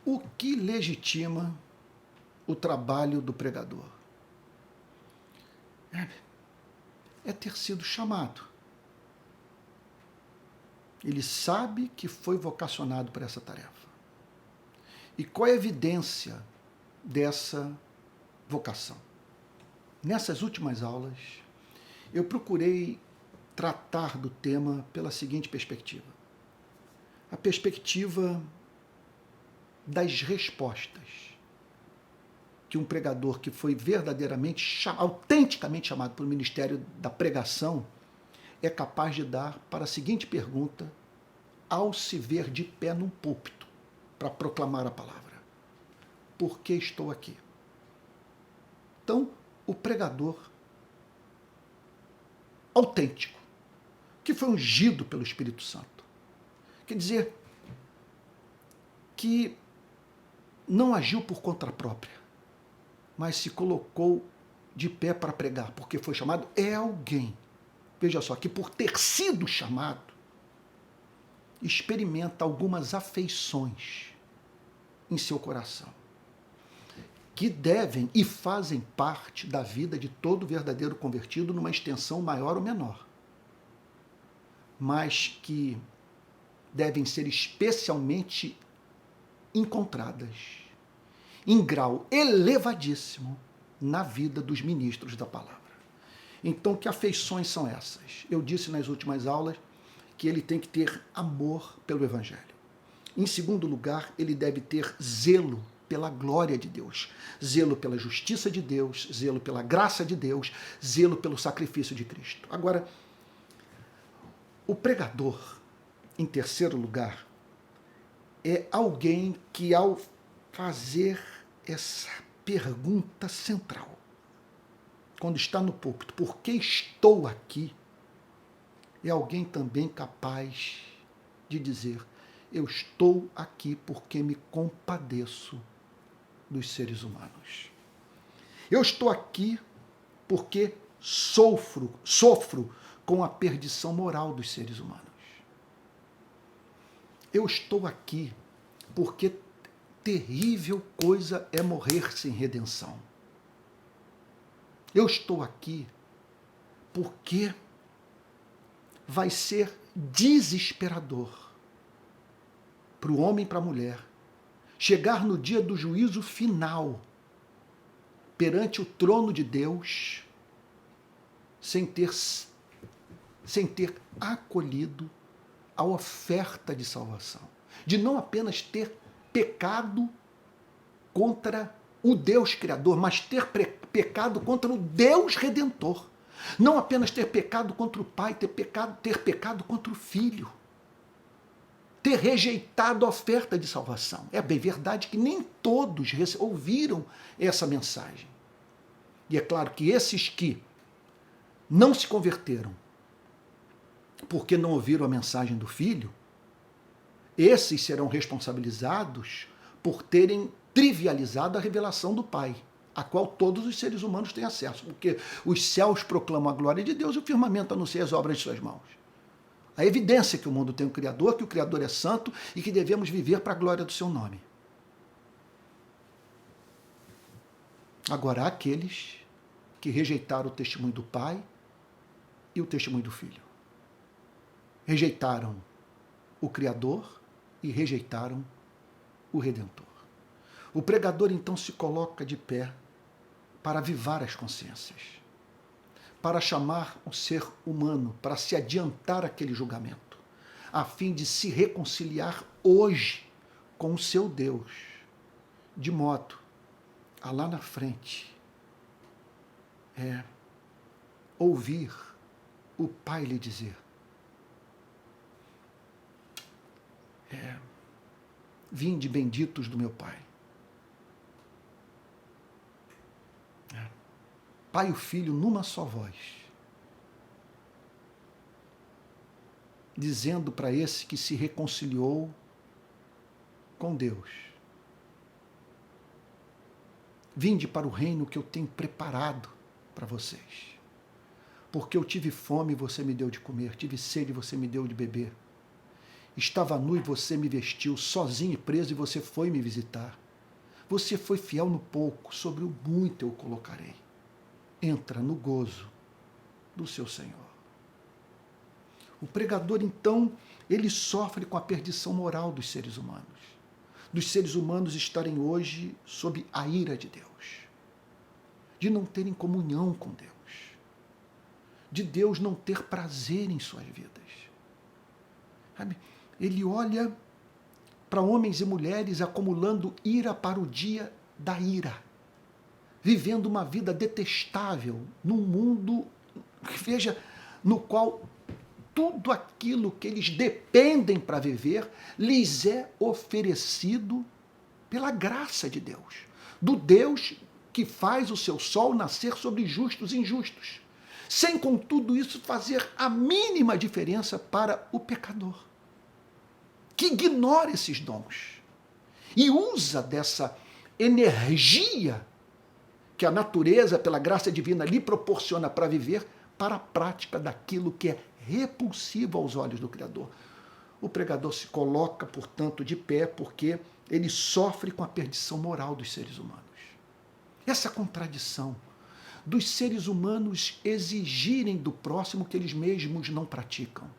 O que legitima o trabalho do pregador? É ter sido chamado. Ele sabe que foi vocacionado para essa tarefa. E qual é a evidência dessa vocação? Nessas últimas aulas, eu procurei tratar do tema pela seguinte perspectiva. A perspectiva das respostas que um pregador que foi verdadeiramente, autenticamente chamado para o ministério da pregação é capaz de dar para a seguinte pergunta ao se ver de pé num púlpito para proclamar a palavra: por que estou aqui? Então, o pregador autêntico, que foi ungido pelo Espírito Santo, quer dizer, que não agiu por conta própria, mas se colocou de pé para pregar, porque foi chamado, é alguém, veja só, que por ter sido chamado, experimenta algumas afeições em seu coração, que devem e fazem parte da vida de todo verdadeiro convertido numa extensão maior ou menor, mas que devem ser especialmente encontradas em grau elevadíssimo na vida dos ministros da palavra. Então, que afeições são essas? Eu disse nas últimas aulas que ele tem que ter amor pelo Evangelho. Em segundo lugar, ele deve ter zelo pela glória de Deus, zelo pela justiça de Deus, zelo pela graça de Deus, zelo pelo sacrifício de Cristo. Agora, o pregador, em terceiro lugar, é alguém que, ao fazer essa pergunta central, quando está no púlpito, por que estou aqui? É alguém também capaz de dizer, eu estou aqui porque me compadeço dos seres humanos. Eu estou aqui porque sofro com a perdição moral dos seres humanos. Eu estou aqui porque terrível coisa é morrer sem redenção. Eu estou aqui porque vai ser desesperador para o homem e para a mulher chegar no dia do juízo final perante o trono de Deus sem ter acolhido a oferta de salvação, de não apenas ter pecado contra o Deus Criador, mas ter pecado contra o Deus Redentor. Não apenas ter pecado contra o Pai, ter pecado contra o Filho. Ter rejeitado a oferta de salvação. É bem verdade que nem todos ouviram essa mensagem. E é claro que esses que não se converteram porque não ouviram a mensagem do Filho, esses serão responsabilizados por terem trivializado a revelação do Pai, a qual todos os seres humanos têm acesso, porque os céus proclamam a glória de Deus e o firmamento anuncia as obras de suas mãos. A evidência que o mundo tem um Criador, que o Criador é santo e que devemos viver para a glória do seu nome. Agora, há aqueles que rejeitaram o testemunho do Pai e o testemunho do Filho. Rejeitaram o Criador e rejeitaram o Redentor. O pregador então se coloca de pé para avivar as consciências, para chamar o ser humano, para se adiantar àquele julgamento, a fim de se reconciliar hoje com o seu Deus, de modo a lá na frente ouvir o Pai lhe dizer: vinde benditos do meu Pai. Pai e o Filho numa só voz, dizendo para esse que se reconciliou com Deus: vinde para o reino que eu tenho preparado para vocês. Porque eu tive fome e você me deu de comer, tive sede e você me deu de beber. Estava nu e você me vestiu, sozinho e preso, e você foi me visitar. Você foi fiel no pouco, sobre o muito eu colocarei. Entra no gozo do seu Senhor. O pregador, então, ele sofre com a perdição moral dos seres humanos. Dos seres humanos estarem hoje sob a ira de Deus. De não terem comunhão com Deus. De Deus não ter prazer em suas vidas. Sabe? Ele olha para homens e mulheres acumulando ira para o dia da ira. Vivendo uma vida detestável num mundo, veja, no qual tudo aquilo que eles dependem para viver lhes é oferecido pela graça de Deus. Do Deus que faz o seu sol nascer sobre justos e injustos. Sem, com tudo isso, fazer a mínima diferença para o pecador, que ignora esses dons e usa dessa energia que a natureza, pela graça divina, lhe proporciona para viver, para a prática daquilo que é repulsivo aos olhos do Criador. O pregador se coloca, portanto, de pé, porque ele sofre com a perdição moral dos seres humanos. Essa contradição dos seres humanos exigirem do próximo que eles mesmos não praticam.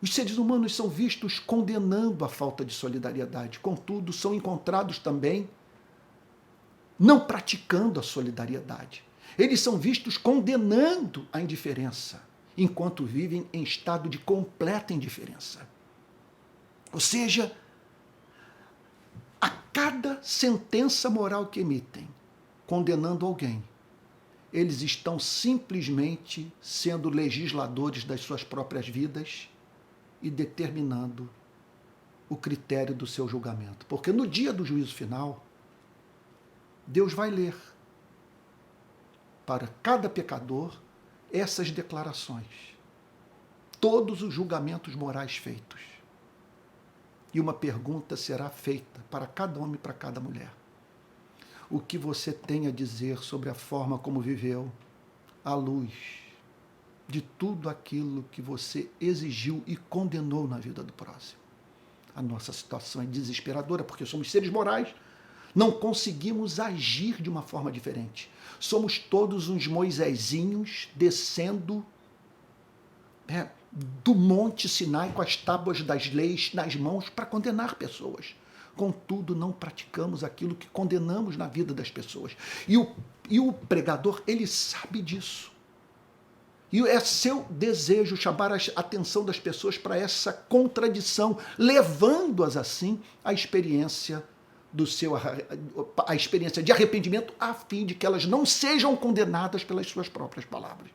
Os seres humanos são vistos condenando a falta de solidariedade, contudo, são encontrados também não praticando a solidariedade. Eles são vistos condenando a indiferença, enquanto vivem em estado de completa indiferença. Ou seja, a cada sentença moral que emitem, condenando alguém, eles estão simplesmente sendo legisladores das suas próprias vidas e determinando o critério do seu julgamento. Porque no dia do juízo final, Deus vai ler para cada pecador essas declarações, todos os julgamentos morais feitos. E uma pergunta será feita para cada homem e para cada mulher. O que você tem a dizer sobre a forma como viveu à luz de tudo aquilo que você exigiu e condenou na vida do próximo? A nossa situação é desesperadora, porque somos seres morais, não conseguimos agir de uma forma diferente. Somos todos uns Moisésinhos descendo do Monte Sinai com as tábuas das leis nas mãos para condenar pessoas. Contudo, não praticamos aquilo que condenamos na vida das pessoas. E o pregador, ele sabe disso. E é seu desejo chamar a atenção das pessoas para essa contradição, levando-as assim à experiência a experiência de arrependimento, a fim de que elas não sejam condenadas pelas suas próprias palavras.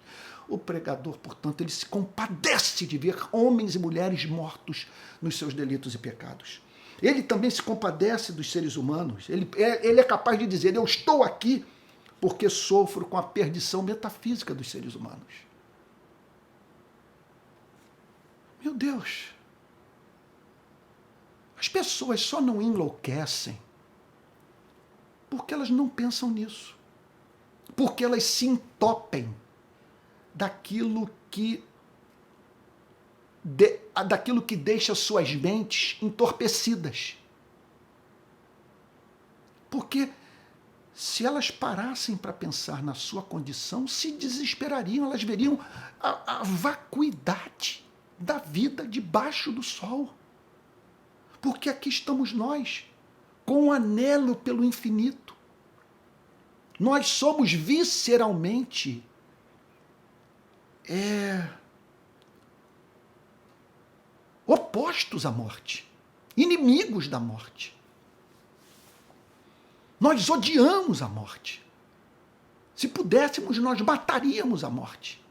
O pregador, portanto, ele se compadece de ver homens e mulheres mortos nos seus delitos e pecados. Ele também se compadece dos seres humanos. Ele é capaz de dizer: eu estou aqui porque sofro com a perdição metafísica dos seres humanos. Meu Deus! As pessoas só não enlouquecem porque elas não pensam nisso. Porque elas se entopem daquilo que deixa suas mentes entorpecidas. Porque se elas parassem para pensar na sua condição, se desesperariam, elas veriam a vacuidade da vida debaixo do sol. Porque aqui estamos nós, com um anelo pelo infinito. Nós somos visceralmente opostos à morte, inimigos da morte. Nós odiamos a morte. Se pudéssemos, nós mataríamos a morte.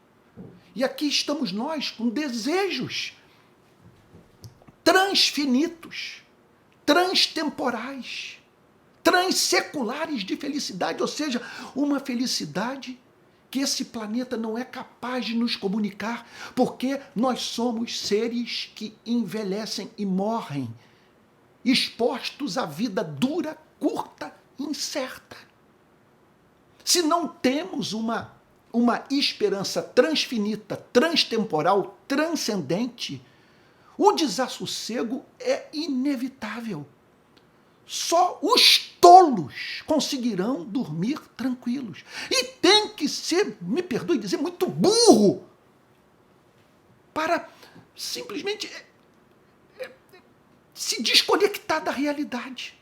E aqui estamos nós com desejos transfinitos, transtemporais, transseculares de felicidade, ou seja, uma felicidade que esse planeta não é capaz de nos comunicar, porque nós somos seres que envelhecem e morrem, expostos à vida dura, curta e incerta. Se não temos uma esperança transfinita, transtemporal, transcendente, O desassossego é inevitável. Só os tolos conseguirão dormir tranquilos. E tem que ser, me perdoe dizer, muito burro para simplesmente se desconectar da realidade.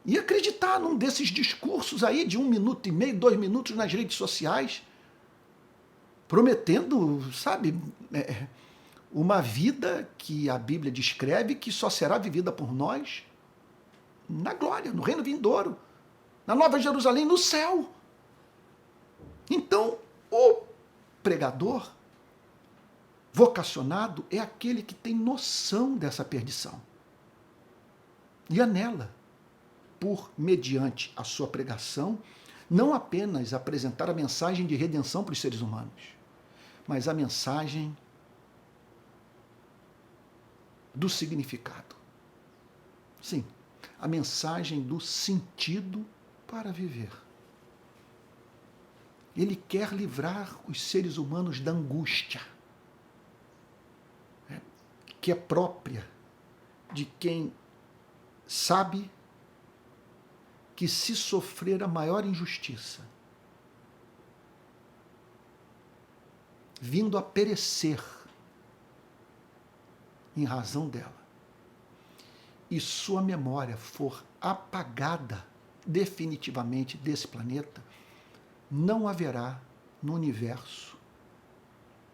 E acreditar num desses discursos aí de 1 minuto e meio, 2 minutos nas redes sociais, prometendo, sabe, uma vida que a Bíblia descreve que só será vivida por nós na glória, no reino vindouro, na Nova Jerusalém, no céu. Então, o pregador vocacionado é aquele que tem noção dessa perdição. E é nela, por mediante a sua pregação, não apenas apresentar a mensagem de redenção para os seres humanos, mas a mensagem do significado. Sim, a mensagem do sentido para viver. Ele quer livrar os seres humanos da angústia, que é própria de quem sabe que se sofrer a maior injustiça, vindo a perecer em razão dela, e sua memória for apagada definitivamente desse planeta, não haverá no universo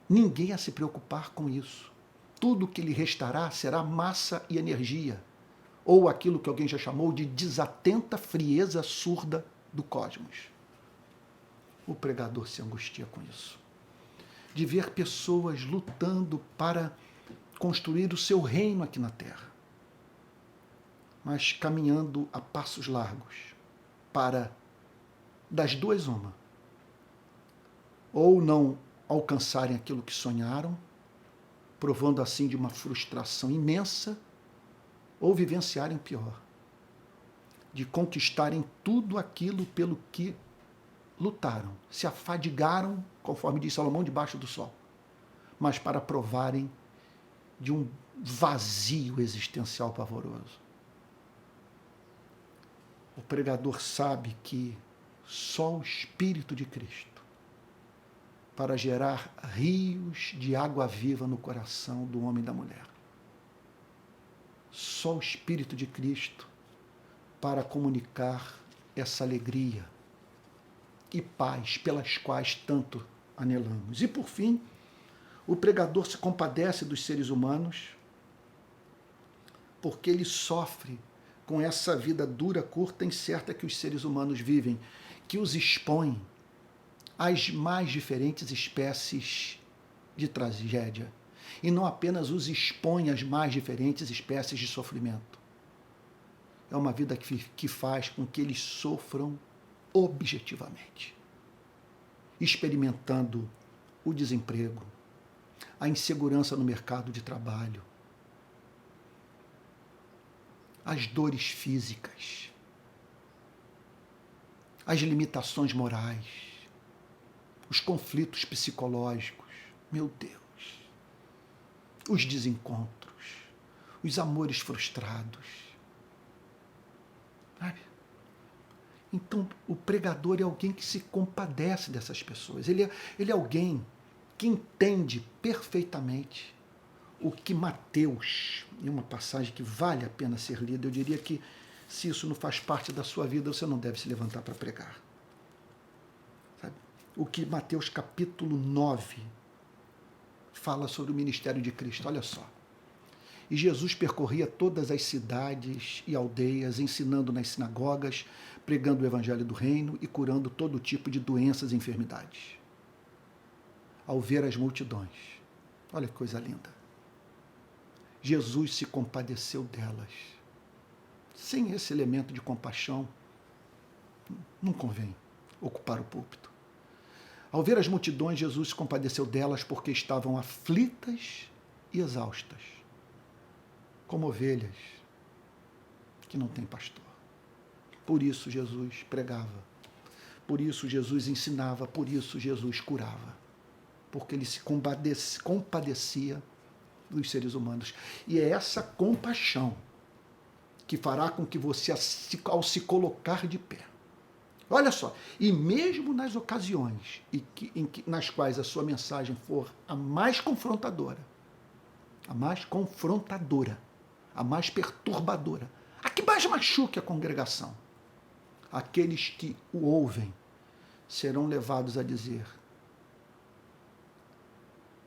ninguém a se preocupar com isso. Tudo que lhe restará será massa e energia, ou aquilo que alguém já chamou de desatenta frieza surda do cosmos. O pregador se angustia com isso, de ver pessoas lutando para construir o seu reino aqui na Terra, mas caminhando a passos largos para, das duas uma, ou não alcançarem aquilo que sonharam, provando assim de uma frustração imensa, ou vivenciarem pior, de conquistarem tudo aquilo pelo que lutaram, se afadigaram, conforme diz Salomão, debaixo do sol, mas para provarem de um vazio existencial pavoroso. O pregador sabe que só o Espírito de Cristo, para gerar rios de água viva no coração do homem e da mulher, só o Espírito de Cristo para comunicar essa alegria e paz pelas quais tanto anelamos. E por fim, o pregador se compadece dos seres humanos porque ele sofre com essa vida dura, curta e incerta que os seres humanos vivem, que os expõe às mais diferentes espécies de tragédia. E não apenas os expõe às mais diferentes espécies de sofrimento. É uma vida que faz com que eles sofram objetivamente, experimentando o desemprego, a insegurança no mercado de trabalho, as dores físicas, as limitações morais, os conflitos psicológicos, meu Deus, os desencontros, os amores frustrados. Sabe? Então, o pregador é alguém que se compadece dessas pessoas. Ele é alguém que entende perfeitamente o que Mateus, em uma passagem que vale a pena ser lida, eu diria que se isso não faz parte da sua vida, você não deve se levantar para pregar. Sabe? O que Mateus capítulo 9 fala sobre o ministério de Cristo, olha só. E Jesus percorria todas as cidades e aldeias, ensinando nas sinagogas, pregando o evangelho do reino e curando todo tipo de doenças e enfermidades. Ao ver as multidões, olha que coisa linda, Jesus se compadeceu delas. Sem esse elemento de compaixão, não convém ocupar o púlpito. Ao ver as multidões, Jesus se compadeceu delas porque estavam aflitas e exaustas, como ovelhas que não têm pastor. Por isso Jesus pregava, por isso Jesus ensinava, por isso Jesus curava, porque ele se compadecia dos seres humanos. E é essa compaixão que fará com que você, ao se colocar de pé, olha só, e mesmo nas ocasiões nas quais a sua mensagem for a mais confrontadora, a mais confrontadora, a mais perturbadora, a que mais machuque a congregação, aqueles que o ouvem serão levados a dizer: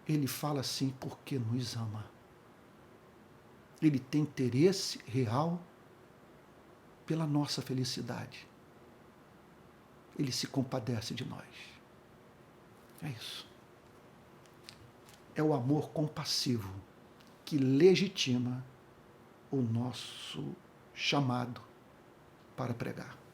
ele fala assim porque nos ama. Ele tem interesse real pela nossa felicidade. Ele se compadece de nós. É isso. É o amor compassivo que legitima o nosso chamado para pregar.